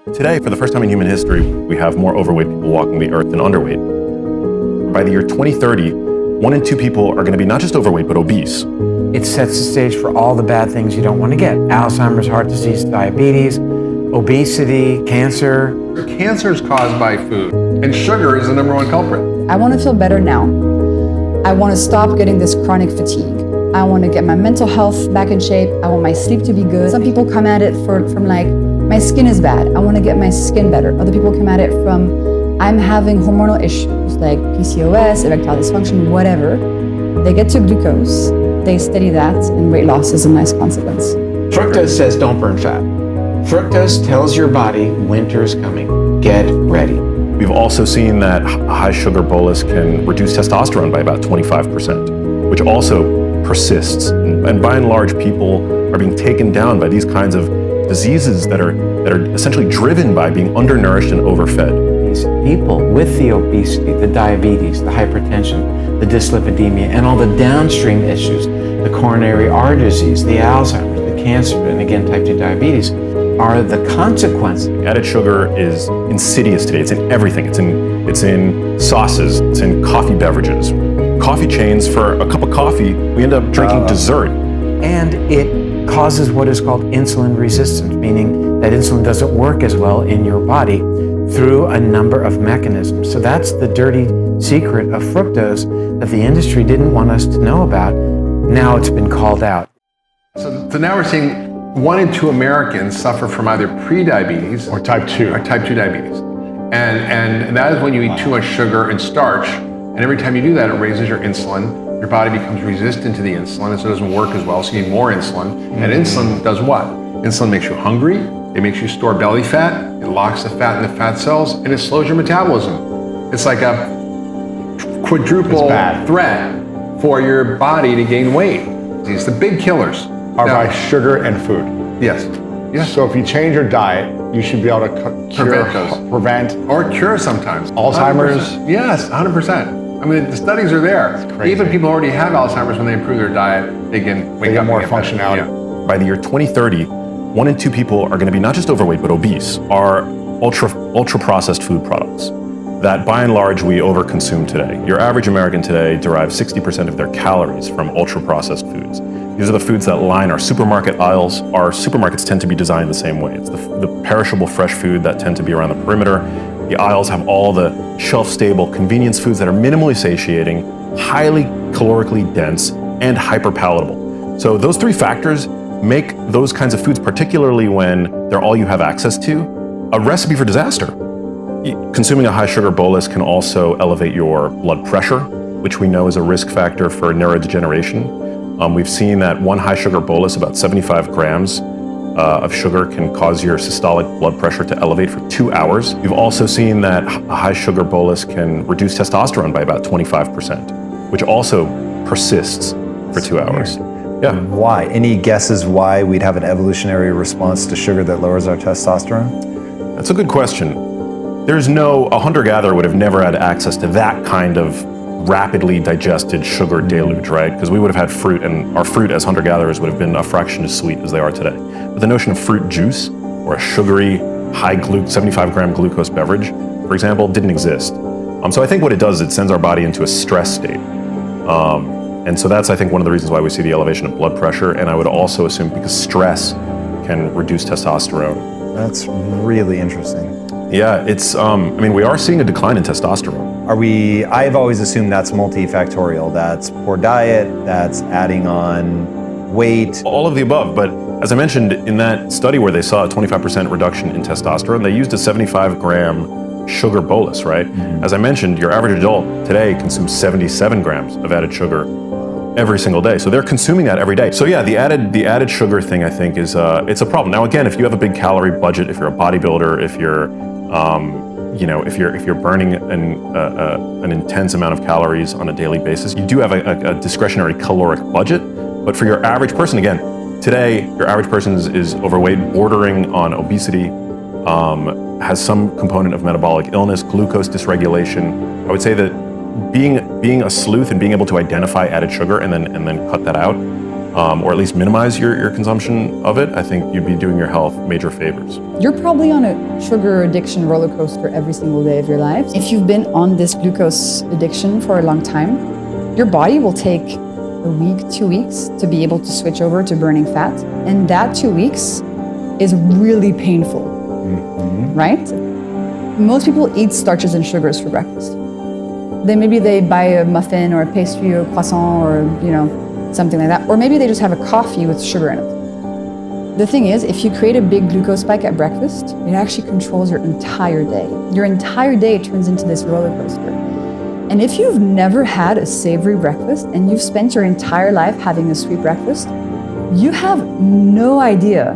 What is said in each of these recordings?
Today, for the first time in human history, we have more overweight people walking the earth than underweight. By the year 2030, 1 in 2 people are going to be not just overweight, but obese. It sets the stage for all the bad things you don't want to get. Alzheimer's, heart disease, diabetes, obesity, cancer. Cancer is caused by food, and sugar is the #1 culprit. I want to feel better now. I want to stop getting this chronic fatigue. I want to get my mental health back in shape. I want my sleep to be good. Some people come at it from like, my skin is bad. I want to get my skin better. Other people come at it from, I'm having hormonal issues like PCOS, erectile dysfunction, whatever. They get to glucose, they study that, and weight loss is a nice consequence. Fructose says don't burn fat. Fructose tells your body winter's coming. Get ready. We've also seen that a high sugar bolus can reduce testosterone by about 25%, which also persists. And by and large, people are being taken down by these kinds of diseases that are essentially driven by being undernourished and overfed. These people with the obesity, the diabetes, the hypertension, the dyslipidemia, and all the downstream issues, the coronary artery disease, the Alzheimer's, the cancer, and again, type 2 diabetes, are the consequences. Added sugar is insidious today. It's in everything. It's in sauces. It's in coffee beverages. Coffee chains, for a cup of coffee, we end up drinking dessert. And it causes what is called insulin resistance, meaning that insulin doesn't work as well in your body through a number of mechanisms. So that's the dirty secret of fructose that the industry didn't want us to know about. Now it's been called out. So now we're seeing 1 in 2 Americans suffer from either pre-diabetes or type 2 diabetes. And that is when you eat too much sugar and starch. And every time you do that, it raises your insulin. Your body becomes resistant to the insulin, and so it doesn't work as well, so you need more insulin. And insulin does what? Insulin makes you hungry, it makes you store belly fat, it locks the fat in the fat cells, and it slows your metabolism. It's like a quadruple threat for your body to gain weight. It's the big killers. Are by sugar and food. Yes. So if you change your diet, you should be able to prevent or cure sometimes. Alzheimer's? 100%. Yes, 100%. I mean, the studies are there. Even people who already have Alzheimer's, when they improve their diet, they can wake up more and get better. functionality. Yeah. By the year 2030, 1 in 2 people are going to be not just overweight, but obese. Are ultra processed food products that by and large we overconsume today. Your average American today derives 60% of their calories from ultra processed foods. These are the foods that line our supermarket aisles. Our supermarkets tend to be designed the same way. It's the perishable fresh food that tend to be around the perimeter. The aisles have all the shelf-stable convenience foods that are minimally satiating, highly calorically dense, and hyper-palatable. So those 3 factors make those kinds of foods, particularly when they're all you have access to, a recipe for disaster. Consuming a high sugar bolus can also elevate your blood pressure, which we know is a risk factor for neurodegeneration. We've seen that 1 high sugar bolus, about 75 grams of sugar, can cause your systolic blood pressure to elevate for 2 hours. We've also seen that a high sugar bolus can reduce testosterone by about 25%, which also persists for 2 hours. Yeah. Why? Any guesses why we'd have an evolutionary response to sugar that lowers our testosterone? That's a good question. A hunter-gatherer would have never had access to that kind of rapidly digested sugar deluge, right? Because we would have had fruit, and our fruit as hunter-gatherers would have been a fraction as sweet as they are today. But the notion of fruit juice or a sugary, high 75-gram glucose beverage, for example, didn't exist. So I think what it does is it sends our body into a stress state. And so that's, I think, one of the reasons why we see the elevation of blood pressure. And I would also assume because stress can reduce testosterone. That's really interesting. Yeah, we are seeing a decline in testosterone. I've always assumed that's multifactorial. That's poor diet, that's adding on weight. All of the above, but as I mentioned, in that study where they saw a 25% reduction in testosterone, they used a 75-gram sugar bolus, right? Mm-hmm. As I mentioned, your average adult today consumes 77 grams of added sugar every single day. So they're consuming that every day. So yeah, the added sugar thing, I think, is it's a problem. Now again, if you have a big calorie budget, if you're a bodybuilder, if you're if you're burning an intense amount of calories on a daily basis, you do have a discretionary caloric budget. But for your average person, again, today your average person is overweight, bordering on obesity, has some component of metabolic illness, glucose dysregulation. I would say that being a sleuth and being able to identify added sugar and then cut that out or at least minimize your consumption of it, I think you'd be doing your health major favors. You're probably on a sugar addiction roller coaster every single day of your life. If you've been on this glucose addiction for a long time, your body will take a week, 2 weeks to be able to switch over to burning fat. And that 2 weeks is really painful, right? Most people eat starches and sugars for breakfast. Maybe they buy a muffin or a pastry or a croissant or, something like that. Or maybe they just have a coffee with sugar in it. The thing is, if you create a big glucose spike at breakfast, it actually controls your entire day. Your entire day turns into this roller coaster. And if you've never had a savory breakfast and you've spent your entire life having a sweet breakfast, you have no idea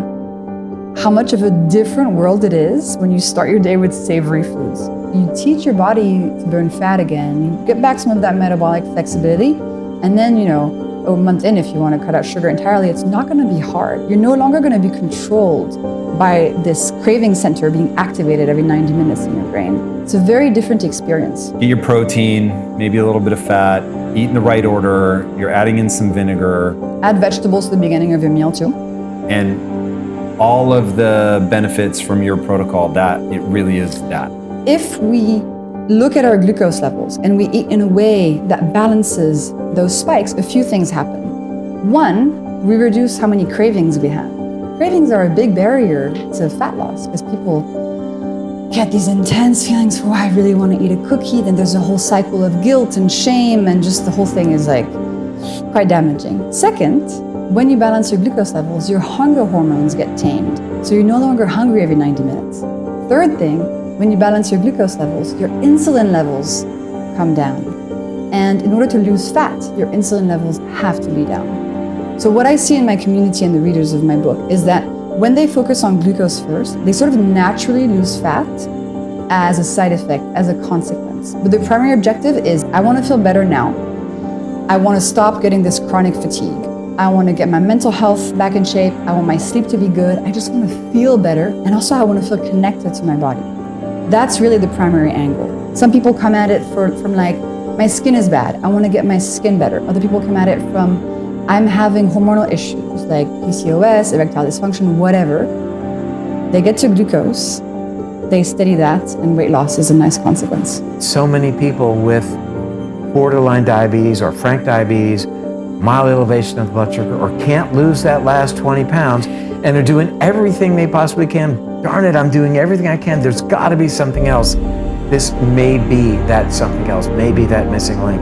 how much of a different world it is when you start your day with savory foods. You teach your body to burn fat again, you get back some of that metabolic flexibility, and then, a month in, if you want to cut out sugar entirely, it's not going to be hard. You're no longer going to be controlled by this craving center being activated every 90 minutes in your brain. It's a very different experience. Get your protein, maybe a little bit of fat, eat in the right order, you're adding in some vinegar. Add vegetables to the beginning of your meal too. And all of the benefits from your protocol, that it really is that. If we look at our glucose levels and we eat in a way that balances those spikes, a few things happen. One, we reduce how many cravings we have. Cravings are a big barrier to fat loss because people get these intense feelings for, I really want to eat a cookie. Then there's a whole cycle of guilt and shame, and just the whole thing is quite damaging. Second, when you balance your glucose levels, your hunger hormones get tamed. So you're no longer hungry every 90 minutes. Third thing, when you balance your glucose levels, your insulin levels come down. And in order to lose fat, your insulin levels have to be down. So what I see in my community and the readers of my book is that when they focus on glucose first, they sort of naturally lose fat as a side effect, as a consequence. But the primary objective is, I want to feel better now. I want to stop getting this chronic fatigue. I want to get my mental health back in shape. I want my sleep to be good. I just want to feel better. And also I want to feel connected to my body. That's really the primary angle. Some people come at it from my skin is bad, I want to get my skin better. Other people come at it from, I'm having hormonal issues like PCOS, erectile dysfunction, whatever. They get to glucose, they steady that, and weight loss is a nice consequence. So many people with borderline diabetes or frank diabetes, mild elevation of blood sugar, or can't lose that last 20 pounds, and they're doing everything they possibly can. Darn it, I'm doing everything I can. There's got to be something else. This may be that something else, maybe that missing link.